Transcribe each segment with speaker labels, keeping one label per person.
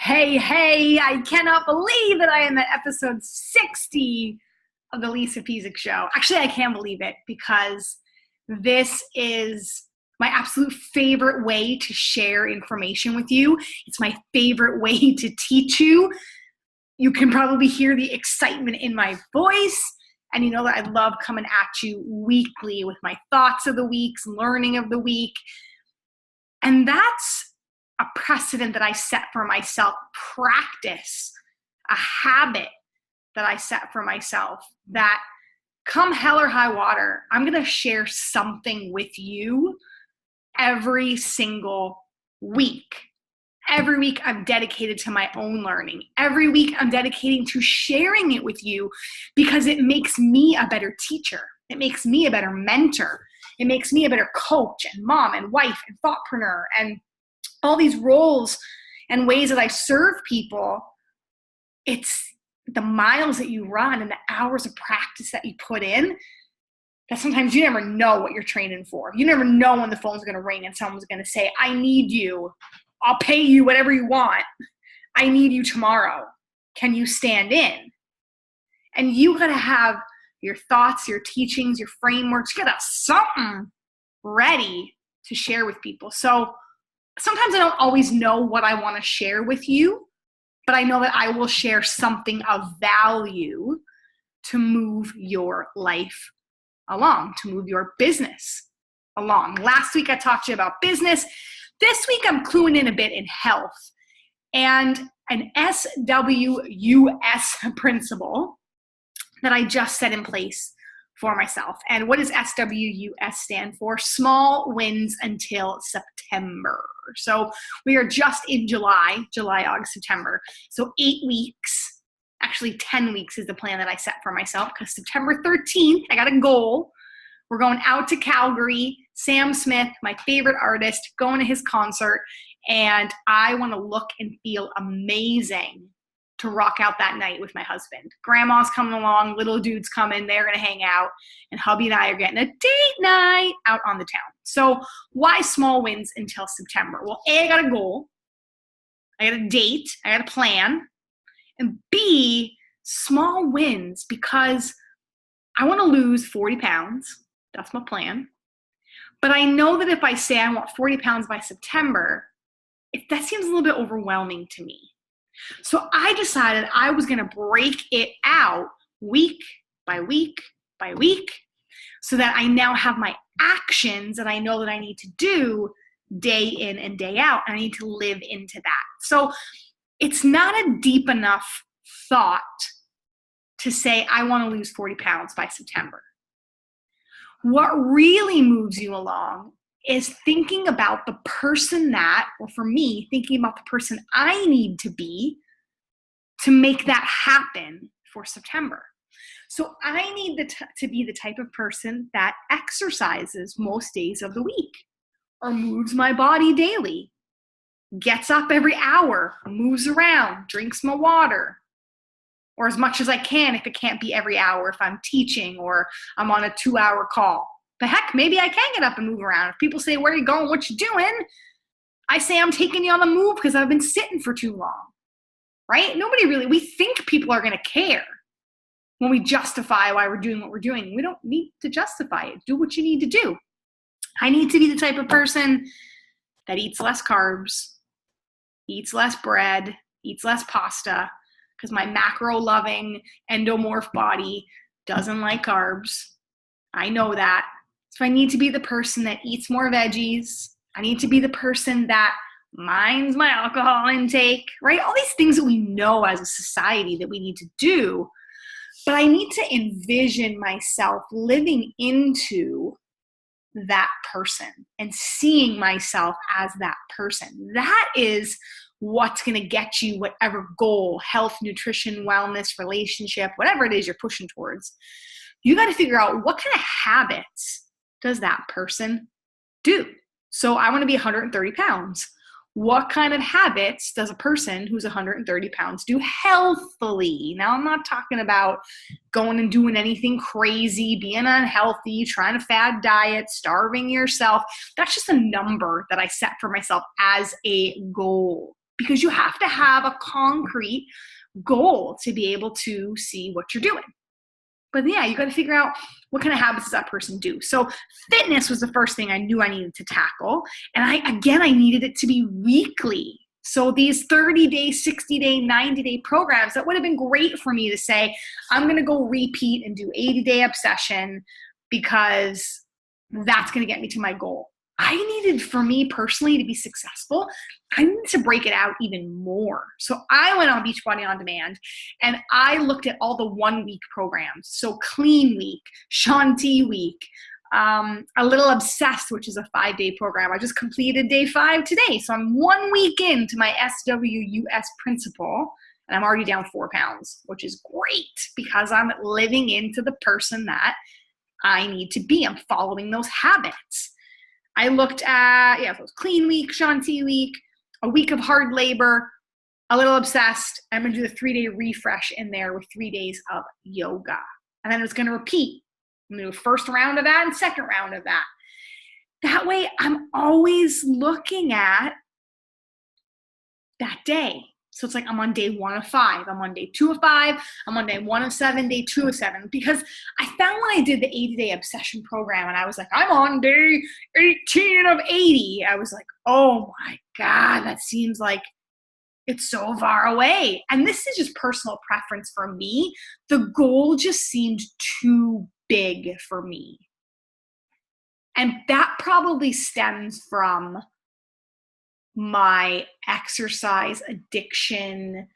Speaker 1: Hey, I cannot believe that I am at episode 60 of the Lisa Pezik show. Actually, I can't believe it because this is my absolute favorite way to share information with you. It's my favorite way to teach you. You can probably hear the excitement in my voice. And you know that I love coming at you weekly with my thoughts of the week's learning of the week. And that's a precedent that I set for myself, practice, a habit that I set for myself, that come hell or high water, I'm going to share something with you every single week. Every week I'm dedicated to my own learning. Every week I'm dedicating to sharing it with you because it makes me a better teacher. It makes me a better mentor. It makes me a better coach and mom and wife and thoughtpreneur and all these roles and ways that I serve people. It's the miles that you run and the hours of practice that you put in that sometimes you never know what you're training for. You never know when the phone's going to ring and someone's going to say, I need you. I'll pay you whatever you want. I need you tomorrow. Can you stand in? And you got to have your thoughts, your teachings, your frameworks. You got to have something ready to share with people. So sometimes I don't always know what I want to share with you, but I know that I will share something of value to move your life along, to move your business along. Last week I talked to you about business. This week I'm cluing in a bit in health and an SWUS principle that I just set in place for myself. And what does SWUS stand for? Small wins until September. So we are just in July, August, September. So 8 weeks, actually 10 weeks is the plan that I set for myself because September 13th, I got a goal. We're going out to Calgary, Sam Smith, my favorite artist, going to his concert, and I want to look and feel amazing to rock out that night with my husband. Grandma's coming along, little dude's coming, they're going to hang out, and hubby and I are getting a date night out on the town. So why small wins until September? Well, A, I got a goal, I got a date, I got a plan, and B, small wins because I want to lose 40 pounds. That's my plan. But I know that if I say I want 40 pounds by September, that seems a little bit overwhelming to me. So I decided I was going to break it out week by week by week so that I now have my actions that I know that I need to do day in and day out. And I need to live into that. So it's not a deep enough thought to say I want to lose 40 pounds by September. What really moves you along is thinking about the person that, or for me, thinking about the person I need to be to make that happen for September. So I need to be the type of person that exercises most days of the week or moves my body daily, gets up every hour, moves around, drinks my water, or as much as I can if it can't be every hour, if I'm teaching or I'm on a 2-hour call. But heck, maybe I can get up and move around. If people say, where are you going? What you doing? I say, I'm taking you on the move because I've been sitting for too long, right? We think people are going to care when we justify why we're doing what we're doing. We don't need to justify it. Do what you need to do. I need to be the type of person that eats less carbs, eats less bread, eats less pasta, because my macro-loving endomorph body doesn't like carbs. I know that. So I need to be the person that eats more veggies. I need to be the person that minds my alcohol intake, right? All these things that we know as a society that we need to do. But I need to envision myself living into that person and seeing myself as that person. That is what's going to get you whatever goal, health, nutrition, wellness, relationship, whatever it is you're pushing towards. You got to figure out what kind of habits does that person do? So I want to be 130 pounds. What kind of habits does a person who's 130 pounds do healthily? Now, I'm not talking about going and doing anything crazy, being unhealthy, trying to fad diet, starving yourself. That's just a number that I set for myself as a goal. because you have to have a concrete goal to be able to see what you're doing. But yeah, you got to figure out what kind of habits does that person do. So fitness was the first thing I knew I needed to tackle. And I needed it to be weekly. So these 30-day, 60-day, 90-day programs, that would have been great for me to say, I'm going to go repeat and do 80-day obsession because that's going to get me to my goal. I needed, for me personally, to be successful, I needed to break it out even more. So I went on Beachbody On Demand and I looked at all the 1 week programs. So Clean Week, Shanti Week, A Little Obsessed, which is a 5-day program. I just completed day 5 today. So I'm 1 week into my SWUS principle and I'm already down 4 pounds, which is great because I'm living into the person that I need to be. I'm following those habits. I looked at, so it was Clean Week, Shanti Week, a week of hard labor, A Little Obsessed. I'm going to do the 3-day refresh in there with 3 days of yoga. And then it's going to repeat. I'm going to do first round of that and second round of that. That way I'm always looking at that day. So it's like I'm on day 1 of 5. I'm on day 2 of 5. I'm on day 1 of 7, day 2 of 7. Because I found when I did the 80-day obsession program and I was like, I'm on day 18 of 80. I was like, oh my God, that seems like it's so far away. And this is just personal preference for me. The goal just seemed too big for me. And that probably stems from my exercise addiction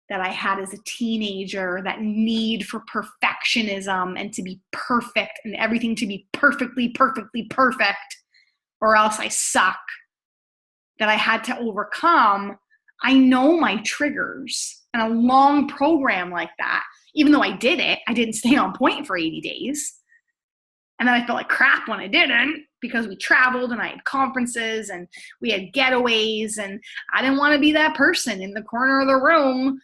Speaker 1: that I had as a teenager, that need for perfectionism and to be perfect and everything to be perfectly perfect, or else I suck, that I had to overcome. I know my triggers, and a long program like that, even though I did it, I didn't stay on point for 80 days. And then I felt like crap when I didn't, because we traveled and I had conferences and we had getaways, and I didn't want to be that person in the corner of the room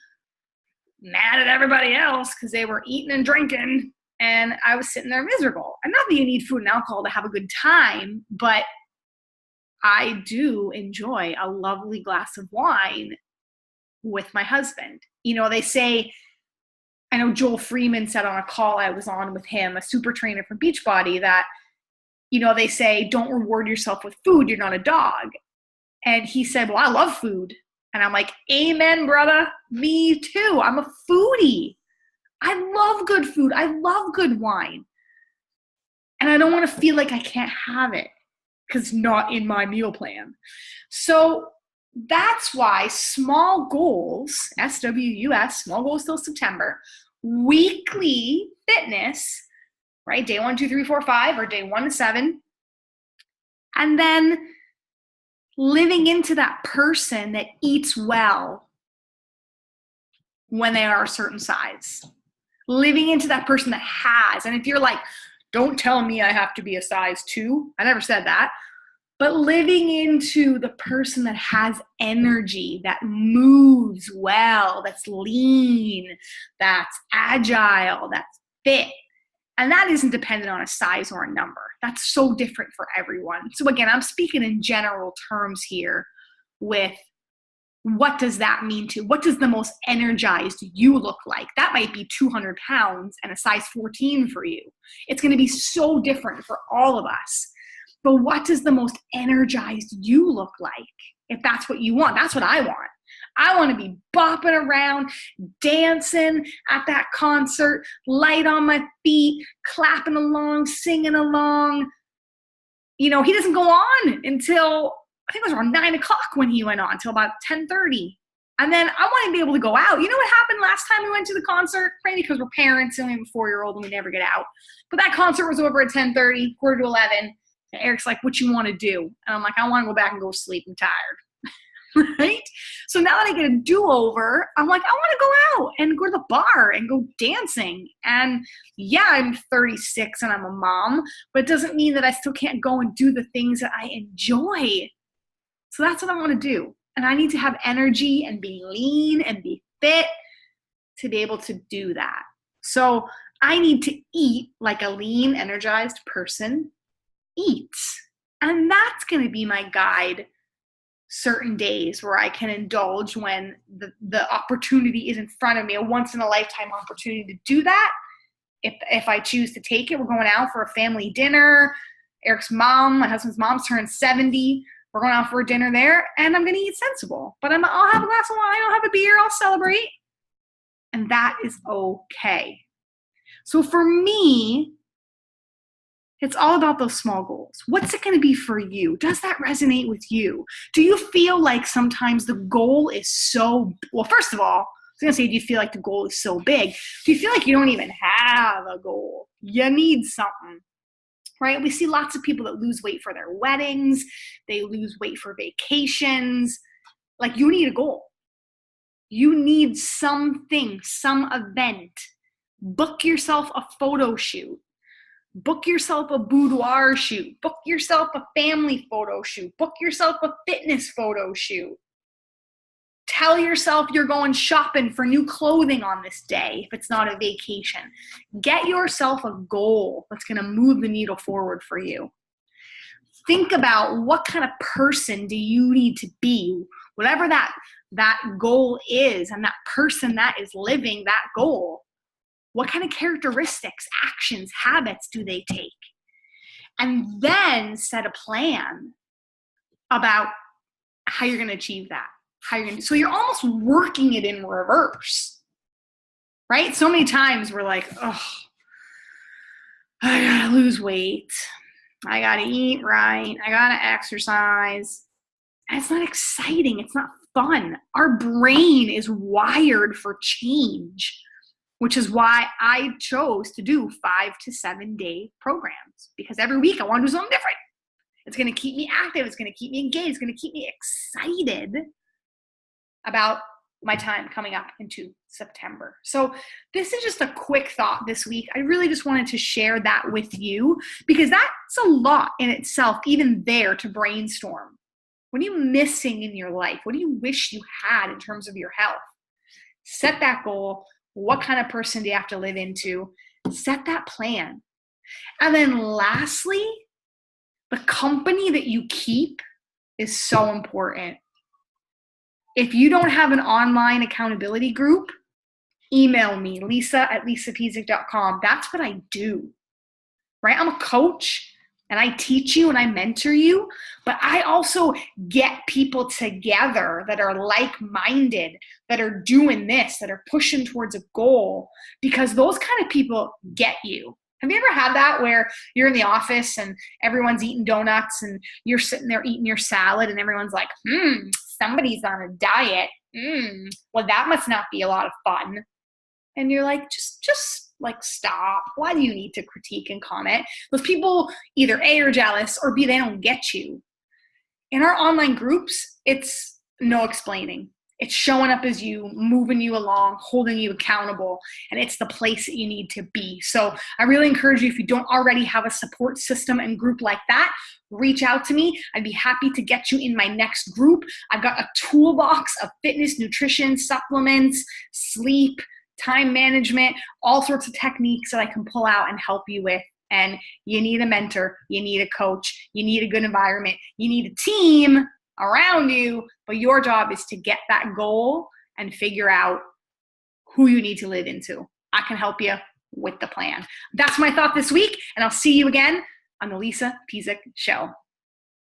Speaker 1: mad at everybody else because they were eating and drinking and I was sitting there miserable. And not that you need food and alcohol to have a good time, but I do enjoy a lovely glass of wine with my husband. You know, they say, I know Joel Freeman said on a call I was on with him, a super trainer from Beachbody, that, you know, they say, don't reward yourself with food. You're not a dog. And he said, well, I love food. And I'm like, amen, brother. Me too. I'm a foodie. I love good food. I love good wine. And I don't want to feel like I can't have it because it's not in my meal plan. So that's why small goals, SWUS, small goals till September, weekly fitness, right? Day 1, 2, 3, 4, 5, or day 1 to 7. And then living into that person that eats well when they are a certain size. Living into that person that has. And if you're like, don't tell me I have to be a size 2. I never said that. But living into the person that has energy, that moves well, that's lean, that's agile, that's fit. And that isn't dependent on a size or a number. That's so different for everyone. So again, I'm speaking in general terms here with what does that mean to, what does the most energized you look like? That might be 200 pounds and a size 14 for you. It's going to be so different for all of us. But what does the most energized you look like? If that's what you want, that's what I want. I want to be bopping around, dancing at that concert, light on my feet, clapping along, singing along. You know, he doesn't go on until, I think it was around 9 o'clock when he went on, until about 10:30. And then I want to be able to go out. You know what happened last time we went to the concert? Maybe because we're parents and we have a 4-year-old and we never get out. But that concert was over at 10:30, quarter to 11. And Eric's like, what you want to do? And I'm like, I want to go back and go sleep. I'm tired. Right? So now that I get a do-over, I'm like, I want to go out and go to the bar and go dancing. And yeah, I'm 36 and I'm a mom, but it doesn't mean that I still can't go and do the things that I enjoy. So that's what I want to do. And I need to have energy and be lean and be fit to be able to do that. So I need to eat like a lean, energized person eats. And that's going to be my guide certain days where I can indulge when the opportunity is in front of me, a once in a lifetime opportunity to do that. If I choose to take it, we're going out for a family dinner. Eric's mom, my husband's mom's turned 70. We're going out for a dinner there, and I'm going to eat sensible. But I'll have a glass of wine, I'll have a beer, I'll celebrate. And that is okay. So for me, it's all about those small goals. What's it going to be for you? Does that resonate with you? Do you feel like sometimes the goal is well, first of all, I was going to say, do you feel like the goal is so big? Do you feel like you don't even have a goal? You need something, right? We see lots of people that lose weight for their weddings. They lose weight for vacations. Like, you need a goal. You need something, some event. Book yourself a photo shoot. Book yourself a boudoir shoot. Book yourself a family photo shoot. Book yourself a fitness photo shoot. Tell yourself you're going shopping for new clothing on this day if it's not a vacation. Get yourself a goal that's going to move the needle forward for you. Think about, what kind of person do you need to be? Whatever that goal is, and that person that is living that goal. What kind of characteristics, actions, habits do they take? And then set a plan about how you're going to achieve that. So you're almost working it in reverse, right? So many times we're like, oh, I got to lose weight. I got to eat right. I got to exercise. And it's not exciting. It's not fun. Our brain is wired for change, which is why I chose to do 5 to 7 day programs, because every week I want to do something different. It's going to keep me active. It's going to keep me engaged. It's going to keep me excited about my time coming up into September. So this is just a quick thought this week. I really just wanted to share that with you, because that's a lot in itself, even there, to brainstorm. What are you missing in your life? What do you wish you had in terms of your health? Set that goal. What kind of person do you have to live into? Set that plan. And then lastly, the company that you keep is so important. If you don't have an online accountability group, email me, lisa@lisapezik.com. That's what I do, right? I'm a coach, and I teach you and I mentor you, but I also get people together that are like-minded, that are doing this, that are pushing towards a goal, because those kind of people get you. Have you ever had that where you're in the office and everyone's eating donuts and you're sitting there eating your salad and everyone's like, somebody's on a diet. Well, that must not be a lot of fun. And you're like, just like, stop. Why do you need to critique and comment? Those people either A, are jealous, or B, they don't get you. In our online groups, it's no explaining. It's showing up as you, moving you along, holding you accountable, and it's the place that you need to be. So I really encourage you, if you don't already have a support system and group like that, reach out to me. I'd be happy to get you in my next group. I've got a toolbox of fitness, nutrition, supplements, sleep, time management, all sorts of techniques that I can pull out and help you with. And you need a mentor, you need a coach, you need a good environment, you need a team around you, but your job is to get that goal and figure out who you need to live into. I can help you with the plan. That's my thought this week, and I'll see you again on the Lisa Pezik Show.